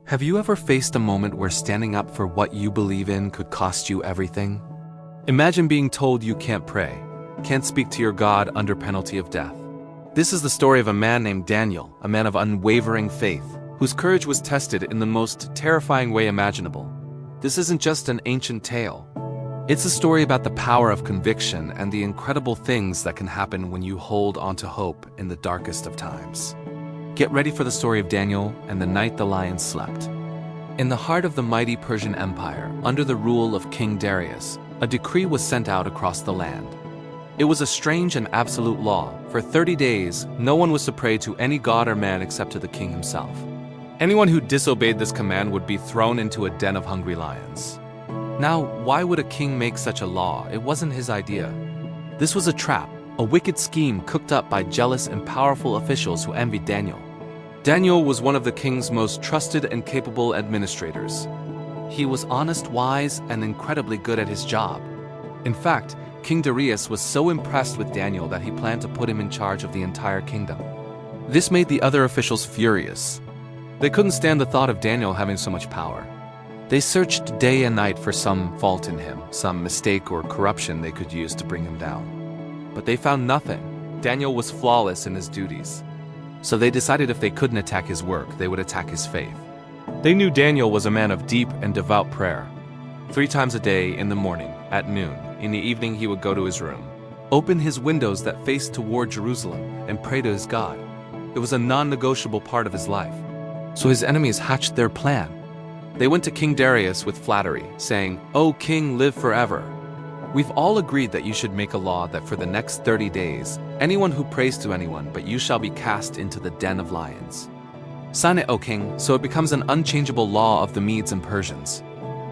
Have you ever faced a moment where standing up for what you believe in could cost you everything? Imagine being told you can't pray, can't speak to your God under penalty of death. This is the story of a man named Daniel, a man of unwavering faith, whose courage was tested in the most terrifying way imaginable. This isn't just an ancient tale. It's a story about the power of conviction and the incredible things that can happen when you hold onto hope in the darkest of times. Get ready for the story of Daniel and the night the lion slept. In the heart of the mighty Persian Empire, under the rule of King Darius, a decree was sent out across the land. It was a strange and absolute law. For 30 days, no one was to pray to any god or man except to the king himself. Anyone who disobeyed this command would be thrown into a den of hungry lions. Now, why would a king make such a law? It wasn't his idea. This was a trap, a wicked scheme cooked up by jealous and powerful officials who envied Daniel. Daniel was one of the king's most trusted and capable administrators. He was honest, wise, and incredibly good at his job. In fact, King Darius was so impressed with Daniel that he planned to put him in charge of the entire kingdom. This made the other officials furious. They couldn't stand the thought of Daniel having so much power. They searched day and night for some fault in him, some mistake or corruption they could use to bring him down. But they found nothing. Daniel was flawless in his duties. So they decided if they couldn't attack his work, they would attack his faith. They knew Daniel was a man of deep and devout prayer. 3 times a day, in the morning, at noon, in the evening he would go to his room, open his windows that faced toward Jerusalem, and pray to his God. It was a non-negotiable part of his life. So his enemies hatched their plan. They went to King Darius with flattery, saying, "O king, live forever. We've all agreed that you should make a law that for the next 30 days, anyone who prays to anyone but you shall be cast into the den of lions. Sign it, O king, so it becomes an unchangeable law of the Medes and Persians."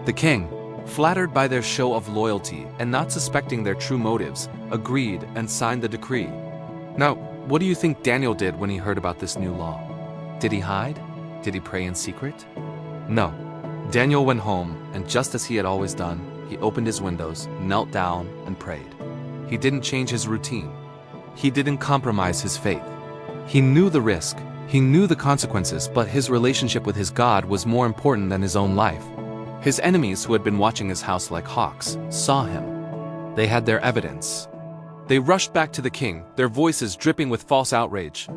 The king, flattered by their show of loyalty and not suspecting their true motives, agreed and signed the decree. Now, what do you think Daniel did when he heard about this new law? Did he hide? Did he pray in secret? No. Daniel went home, and just as he had always done, he opened his windows, knelt down, and prayed. He didn't change his routine. He didn't compromise his faith. He knew the risk, he knew the consequences, but his relationship with his God was more important than his own life. His enemies, who had been watching his house like hawks, saw him. They had their evidence. They rushed back to the king, their voices dripping with false outrage.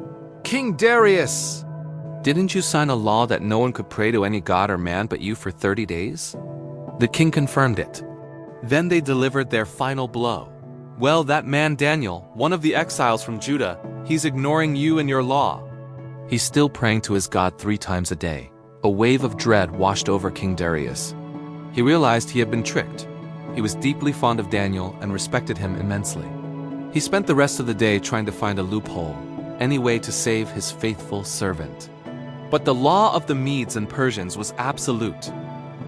"King Darius! Didn't you sign a law that no one could pray to any god or man but you for 30 days? The king confirmed it. Then they delivered their final blow. "Well, that man Daniel, one of the exiles from Judah, he's ignoring you and your law." He's still praying to his God 3 times a day. A wave of dread washed over King Darius. He realized he had been tricked. He was deeply fond of Daniel and respected him immensely. He spent the rest of the day trying to find a loophole, any way to save his faithful servant. But the law of the Medes and Persians was absolute.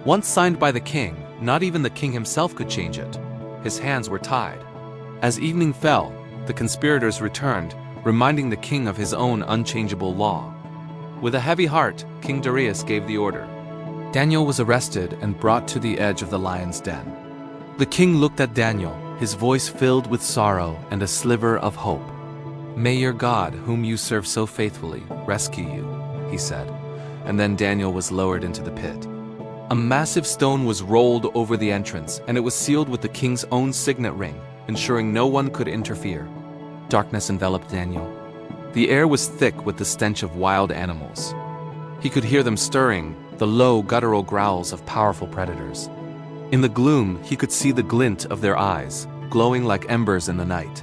Once signed by the king, not even the king himself could change it. His hands were tied. As evening fell, the conspirators returned, reminding the king of his own unchangeable law. With a heavy heart, King Darius gave the order. Daniel was arrested and brought to the edge of the lion's den. The king looked at Daniel, his voice filled with sorrow and a sliver of hope. "May your God, whom you serve so faithfully, rescue you," he said, and then Daniel was lowered into the pit. A massive stone was rolled over the entrance, and it was sealed with the king's own signet ring, ensuring no one could interfere. Darkness enveloped Daniel. The air was thick with the stench of wild animals. He could hear them stirring, the low, guttural growls of powerful predators. In the gloom, he could see the glint of their eyes, glowing like embers in the night.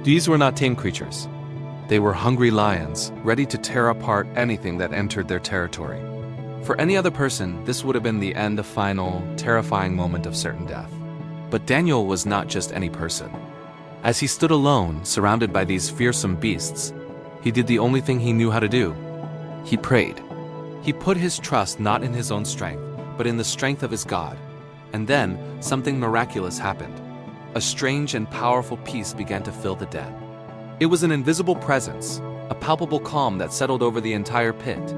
These were not tame creatures. They were hungry lions, ready to tear apart anything that entered their territory. For any other person, this would have been the end, a final, terrifying moment of certain death. But Daniel was not just any person. As he stood alone, surrounded by these fearsome beasts, he did the only thing he knew how to do. He prayed. He put his trust not in his own strength, but in the strength of his God. And then, something miraculous happened. A strange and powerful peace began to fill the den. It was an invisible presence, a palpable calm that settled over the entire pit.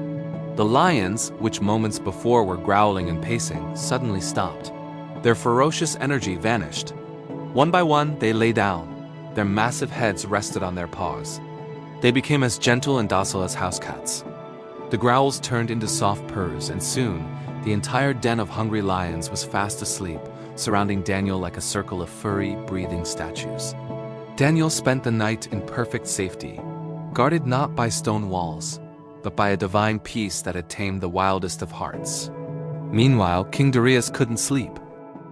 The lions, which moments before were growling and pacing, suddenly stopped. Their ferocious energy vanished. One by one, they lay down. Their massive heads rested on their paws. They became as gentle and docile as house cats. The growls turned into soft purrs, and soon, the entire den of hungry lions was fast asleep, surrounding Daniel like a circle of furry, breathing statues. Daniel spent the night in perfect safety, guarded not by stone walls, but by a divine peace that had tamed the wildest of hearts. Meanwhile, King Darius couldn't sleep.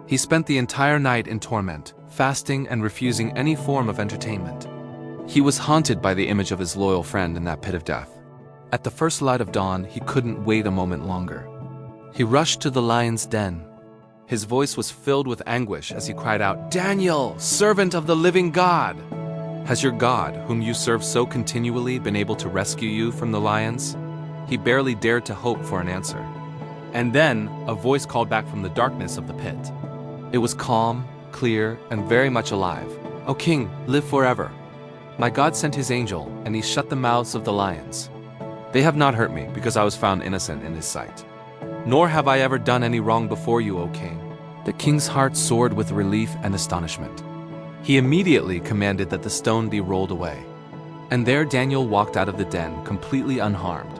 He spent the entire night in torment, fasting and refusing any form of entertainment. He was haunted by the image of his loyal friend in that pit of death. At the first light of dawn, he couldn't wait a moment longer. He rushed to the lion's den. His voice was filled with anguish as he cried out, "Daniel, servant of the living God! Has your God, whom you serve so continually, been able to rescue you from the lions?" He barely dared to hope for an answer. And then, a voice called back from the darkness of the pit. It was calm, clear, and very much alive. "O king, live forever. My God sent his angel, and he shut the mouths of the lions. They have not hurt me, because I was found innocent in his sight. Nor have I ever done any wrong before you, O king." The king's heart soared with relief and astonishment. He immediately commanded that the stone be rolled away. And there Daniel walked out of the den, completely unharmed.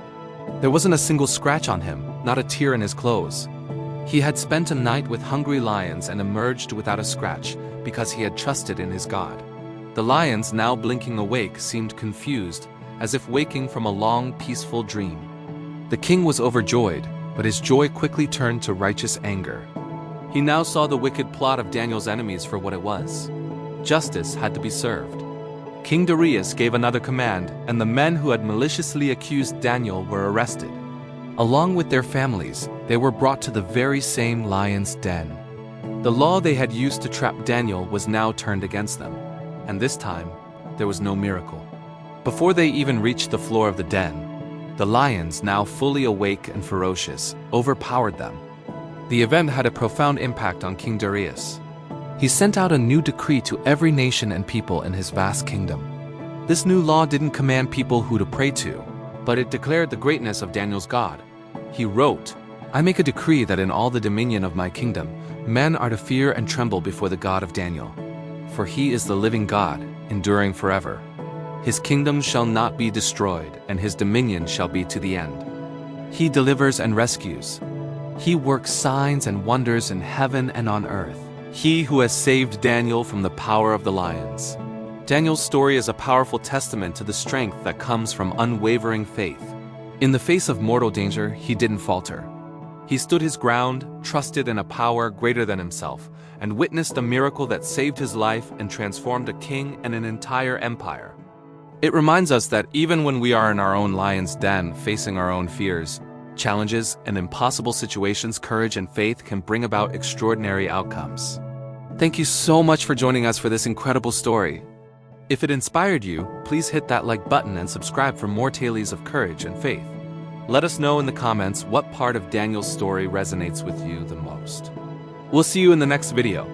There wasn't a single scratch on him, not a tear in his clothes. He had spent a night with hungry lions and emerged without a scratch, because he had trusted in his God. The lions, now blinking awake, seemed confused, as if waking from a long, peaceful dream. The king was overjoyed, but his joy quickly turned to righteous anger. He now saw the wicked plot of Daniel's enemies for what it was. Justice had to be served. King Darius gave another command, and the men who had maliciously accused Daniel were arrested. Along with their families, they were brought to the very same lion's den. The law they had used to trap Daniel was now turned against them, and this time, there was no miracle. Before they even reached the floor of the den, the lions, now fully awake and ferocious, overpowered them. The event had a profound impact on King Darius. He sent out a new decree to every nation and people in his vast kingdom. This new law didn't command people who to pray to, but it declared the greatness of Daniel's God. He wrote, "I make a decree that in all the dominion of my kingdom, men are to fear and tremble before the God of Daniel. For he is the living God, enduring forever. His kingdom shall not be destroyed, and his dominion shall be to the end. He delivers and rescues. He works signs and wonders in heaven and on earth. He who has saved Daniel from the power of the lions." Daniel's story is a powerful testament to the strength that comes from unwavering faith. In the face of mortal danger, he didn't falter. He stood his ground, trusted in a power greater than himself, and witnessed a miracle that saved his life and transformed a king and an entire empire. It reminds us that even when we are in our own lion's den, facing our own fears, challenges, and impossible situations, courage and faith can bring about extraordinary outcomes. Thank you so much for joining us for this incredible story. If it inspired you, please hit that like button and subscribe for more tales of courage and faith. Let us know in the comments what part of Daniel's story resonates with you the most. We'll see you in the next video.